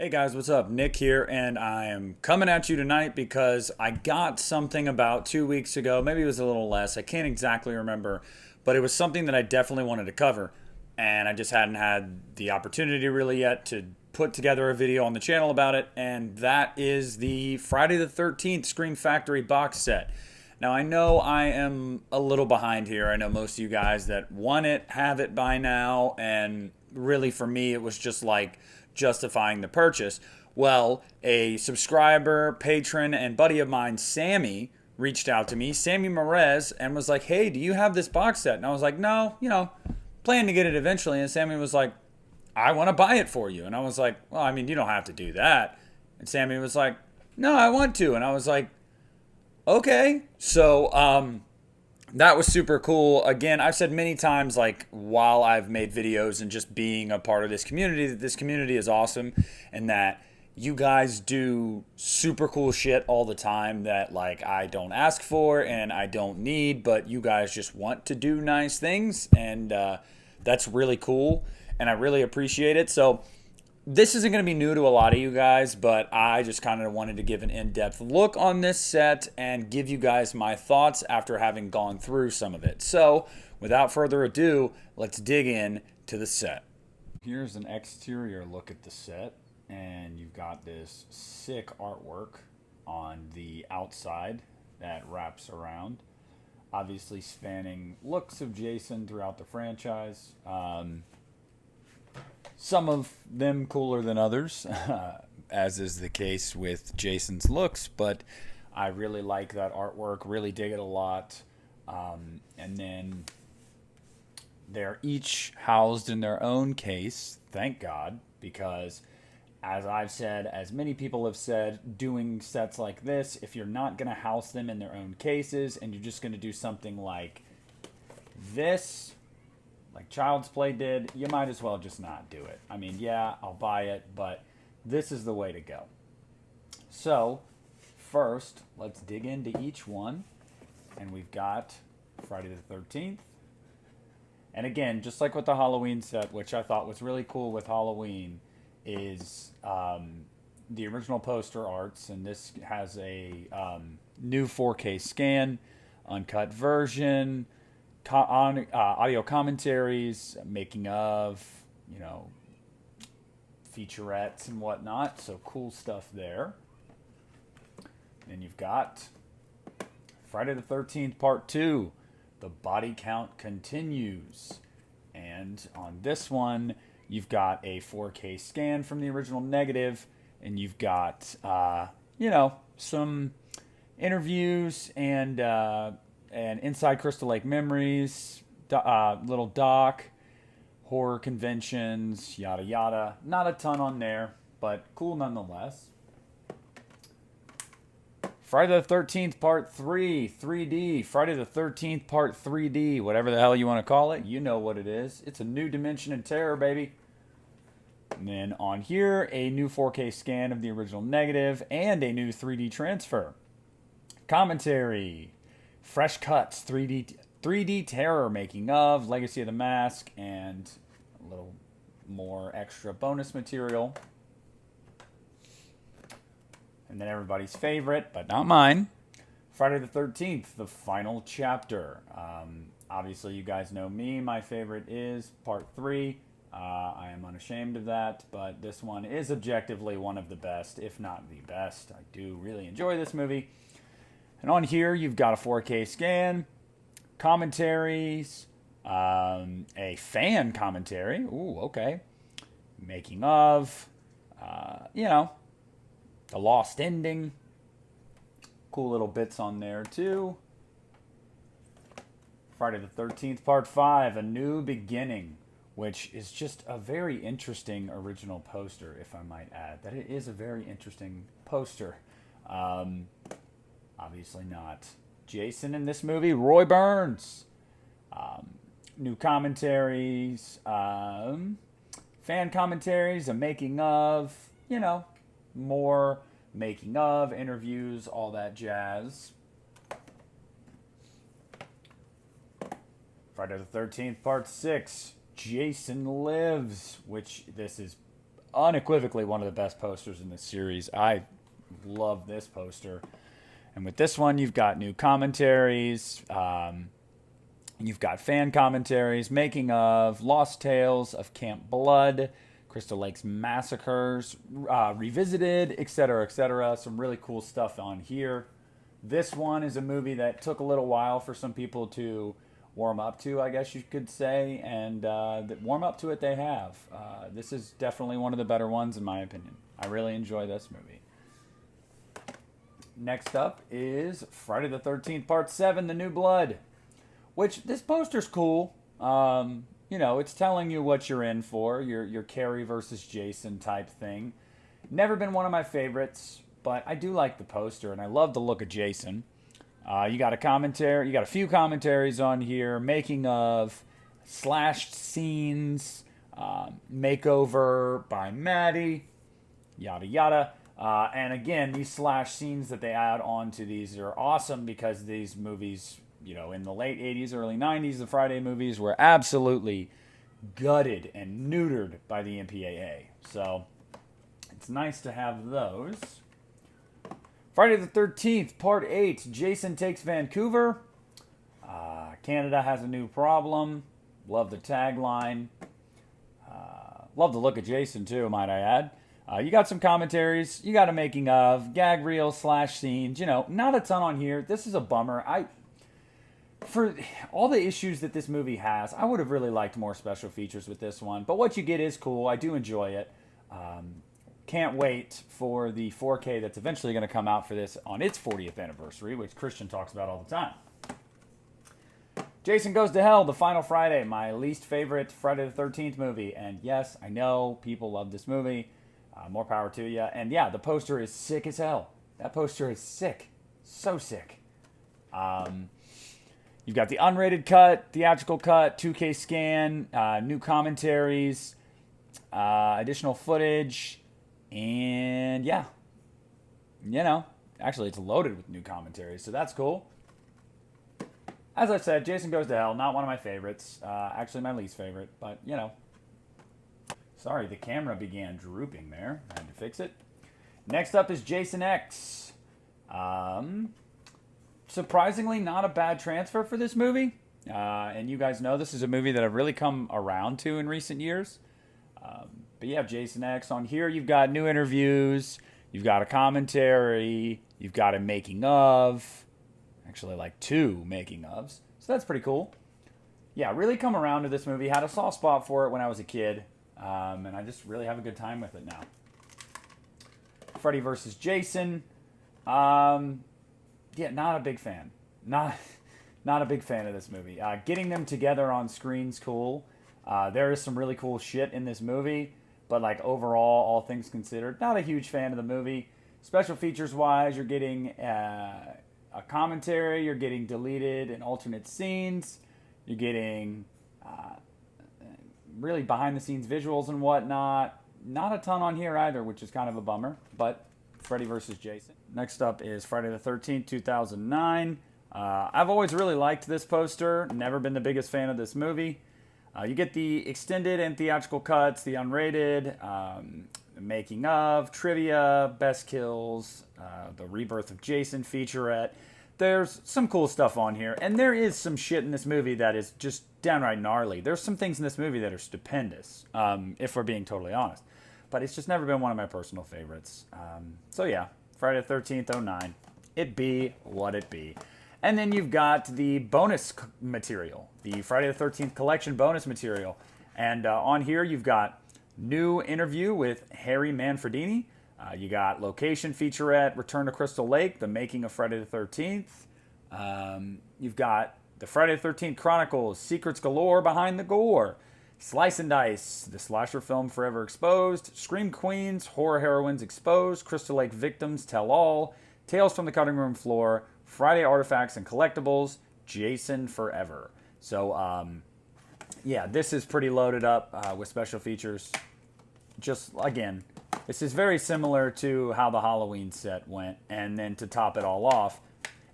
Hey guys, what's up? Nick here, and I am coming at you tonight because I got something about 2 weeks ago. Maybe it was a little less. I can't exactly remember, but it was something that I definitely wanted to cover, and I just hadn't had the opportunity really yet to put together a video on the channel about it, and that is the Friday the 13th Scream Factory box set. Now, I know I am a little behind here. I know most of you guys that want it have it by now, and really for me, it was just like justifying the purchase. Well, a subscriber, patron, and buddy of mine, Sammy, reached out to me, Sammy Merez, and was like, hey, do you have this box set? And I was like, no, plan to get it eventually. And Sammy was like, I want to buy it for you. And I was like, well, I mean, you don't have to do that. And Sammy was like, no, I want to. And I was like, okay. So, that was super cool. Again, I've said many times, like, while I've made videos and just being a part of this community, that this community is awesome and that you guys do super cool shit all the time that, like, I don't ask for and I don't need, but you guys just want to do nice things, and that's really cool, and I really appreciate it. So this isn't going to be new to a lot of you guys, but I just kind of wanted to give an in-depth look on this set and give you guys my thoughts after having gone through some of it. So, without further ado, let's dig in to the set. Here's an exterior look at the set, and you've got this sick artwork on the outside that wraps around. Obviously spanning looks of Jason throughout the franchise. Some of them cooler than others, as is the case with Jason's looks, but I really like that artwork, really dig it a lot. And then they're each housed in their own case, thank God, because as I've said, as many people have said, doing sets like this, if you're not going to house them in their own cases and you're just going to do something like this, like Child's Play did, you might as well just not do it. I mean, yeah, I'll buy it, but this is the way to go. So, first, let's dig into each one. And we've got Friday the 13th. And again, just like with the Halloween set, which I thought was really cool with Halloween, is the original poster arts. And this has a new 4K scan, uncut version, audio commentaries, making of, featurettes and whatnot. So cool stuff there. Then you've got Friday the 13th Part 2. The body count continues. And on this one, you've got a 4K scan from the original negative. And you've got, some interviews and Inside Crystal Lake Memories, little doc, horror conventions, yada yada. Not a ton on there, but cool nonetheless. Friday the 13th Part 3, 3D. Friday the 13th Part 3D, whatever the hell you want to call it. You know what it is. It's a new dimension in terror, baby. And then on here, a new 4K scan of the original negative and a new 3D transfer. Commentary. Fresh cuts, 3D terror, making of, Legacy of the Mask, and a little more extra bonus material. And then everybody's favorite, but not mine, Friday the 13th, the final chapter. Obviously, you guys know me. My favorite is Part 3. I am unashamed of that, but this one is objectively one of the best, if not the best. I do really enjoy this movie. And on here, you've got a 4K scan, commentaries, a fan commentary. Ooh, okay. Making of, the lost ending. Cool little bits on there, too. Friday the 13th, Part 5, A New Beginning, which is just a very interesting original poster, if I might add. That it is a very interesting poster. Obviously not Jason in this movie. Roy Burns. New commentaries. Fan commentaries. A making of. More making of. Interviews. All that jazz. Friday the 13th, Part 6. Jason Lives. Which this is unequivocally one of the best posters in this series. I love this poster. And with this one, you've got new commentaries. You've got fan commentaries, making of, lost tales of Camp Blood, Crystal Lake's massacres, revisited, etc., etc. Some really cool stuff on here. This one is a movie that took a little while for some people to warm up to, I guess you could say, and warm up to it they have. This is definitely one of the better ones in my opinion. I really enjoy this movie. Next up is Friday the 13th Part 7, The New Blood, which this poster's cool. It's telling you what you're in for, your Carrie versus Jason type thing. Never been one of my favorites, but I do like the poster, and I love the look of Jason. You got a few commentaries on here, making of, slashed scenes, makeover by Maddie, yada yada. And again, these slash scenes that they add on to these are awesome because these movies, in the late 80s, early 90s, the Friday movies were absolutely gutted and neutered by the MPAA. So it's nice to have those. Friday the 13th, Part 8, Jason Takes Vancouver. Canada has a new problem. Love the tagline. Love the look of Jason, too, might I add. You got some commentaries. You got a making of, gag reel, slash scenes. Not a ton on here. This is a bummer. For all the issues that this movie has, I would have really liked more special features with this one. But what you get is cool. I do enjoy it. Can't wait for the 4K that's eventually going to come out for this on its 40th anniversary, which Christian talks about all the time. Jason Goes to Hell, The Final Friday, my least favorite Friday the 13th movie. And yes, I know people love this movie. More power to you. And yeah, the poster is sick as hell. That poster is sick. So sick. You've got the unrated cut, theatrical cut, 2K scan, new commentaries, additional footage, and yeah. Actually it's loaded with new commentaries, so that's cool. As I said, Jason Goes to Hell, not one of my favorites. Actually my least favorite, but Sorry, the camera began drooping there. I had to fix it. Next up is Jason X. Surprisingly, not a bad transfer for this movie. And you guys know this is a movie that I've really come around to in recent years. But yeah, Jason X. On here, you've got new interviews. You've got a commentary. You've got a making of. Actually, like 2 making ofs. So that's pretty cool. Yeah, really come around to this movie. Had a soft spot for it when I was a kid. And I just really have a good time with it now. Freddy vs. Jason. Not a big fan. Not a big fan of this movie. Getting them together on screen's cool. There is some really cool shit in this movie. But overall, all things considered, not a huge fan of the movie. Special features wise, you're getting a commentary. You're getting deleted and alternate scenes. You're getting really behind-the-scenes visuals and whatnot. Not a ton on here either, which is kind of a bummer. But Freddy vs. Jason. Next up is Friday the 13th, 2009. I've always really liked this poster. Never been the biggest fan of this movie. You get the extended and theatrical cuts, the unrated, the making of, trivia, best kills, the Rebirth of Jason featurette. There's some cool stuff on here, and there is some shit in this movie that is just downright gnarly. There's some things in this movie that are stupendous, if we're being totally honest. But it's just never been one of my personal favorites. So yeah, Friday the 13th, 09. It be what it be. And then you've got the bonus material, the Friday the 13th collection bonus material. And on here you've got new interview with Harry Manfredini. You got location featurette, Return to Crystal Lake, the making of Friday the 13th. You've got the Friday the 13th Chronicles, Secrets Galore Behind the Gore. Slice and Dice, the slasher film forever exposed. Scream Queens, horror heroines exposed. Crystal Lake victims tell all. Tales from the Cutting Room Floor. Friday Artifacts and Collectibles, Jason Forever. So, yeah, this is pretty loaded up with special features. Just, again, this is very similar to how the Halloween set went. And then to top it all off,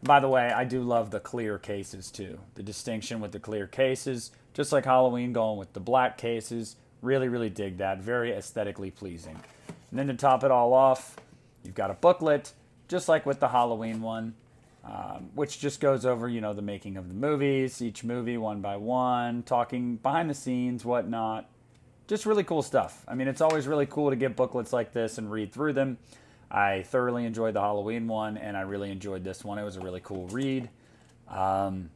by the way, I do love the clear cases, too. The distinction with the clear cases, just like Halloween going with the black cases, Really, really dig that. Very aesthetically pleasing. And then to top it all off, you've got a booklet, just like with the Halloween one, which just goes over, the making of the movies, each movie one by one, talking behind the scenes, whatnot. Just really cool stuff. I mean, it's always really cool to get booklets like this and read through them. I thoroughly enjoyed the Halloween one, and I really enjoyed this one. It was a really cool read. Sorry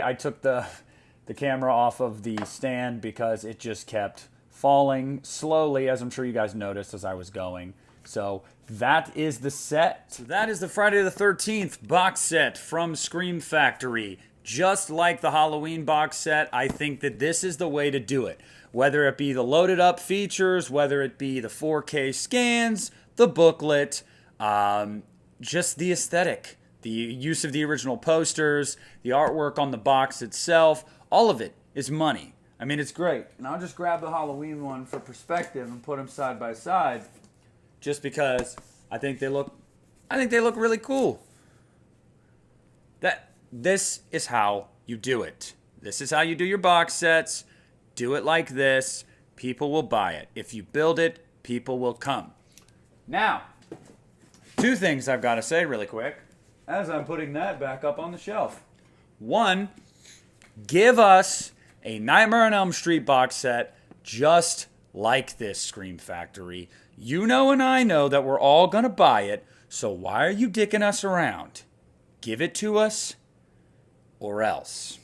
I took the camera off of the stand because it just kept falling slowly, as I'm sure you guys noticed as I was going. So that is the set. So that is the Friday the 13th box set from Scream Factory. Just like the Halloween box set, I think that this is the way to do it. Whether it be the loaded up features, whether it be the 4K scans, the booklet, just the aesthetic, the use of the original posters, the artwork on the box itself, all of it is money. I mean, it's great. And I'll just grab the Halloween one for perspective and put them side by side just because I think they look really cool. This is how you do it. This is how you do your box sets. Do it like this. People will buy it. If you build it, people will come. Now, 2 things I've got to say really quick as I'm putting that back up on the shelf. 1, give us a Nightmare on Elm Street box set just like this, Scream Factory. You know and I know that we're all going to buy it, so why are you dicking us around? Give it to us or else.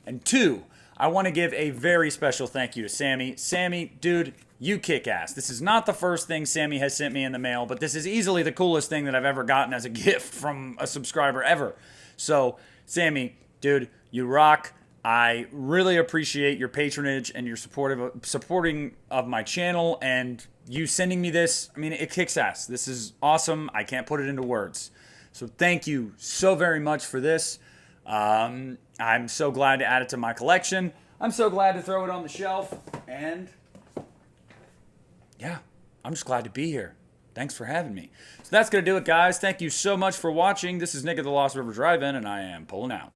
And 2, I want to give a very special thank you to Sammy. Sammy, dude, you kick ass. This is not the first thing Sammy has sent me in the mail, but this is easily the coolest thing that I've ever gotten as a gift from a subscriber ever. So, Sammy, dude, you rock. I really appreciate your patronage and your supporting of my channel, and you sending me this. I mean, it kicks ass. This is awesome. I can't put it into words. So thank you so very much for this. I'm so glad to add it to my collection. I'm so glad to throw it on the shelf. And yeah, I'm just glad to be here. Thanks for having me. So that's going to do it, guys. Thank you so much for watching. This is Nick at the Lost River Drive-In, and I am pulling out.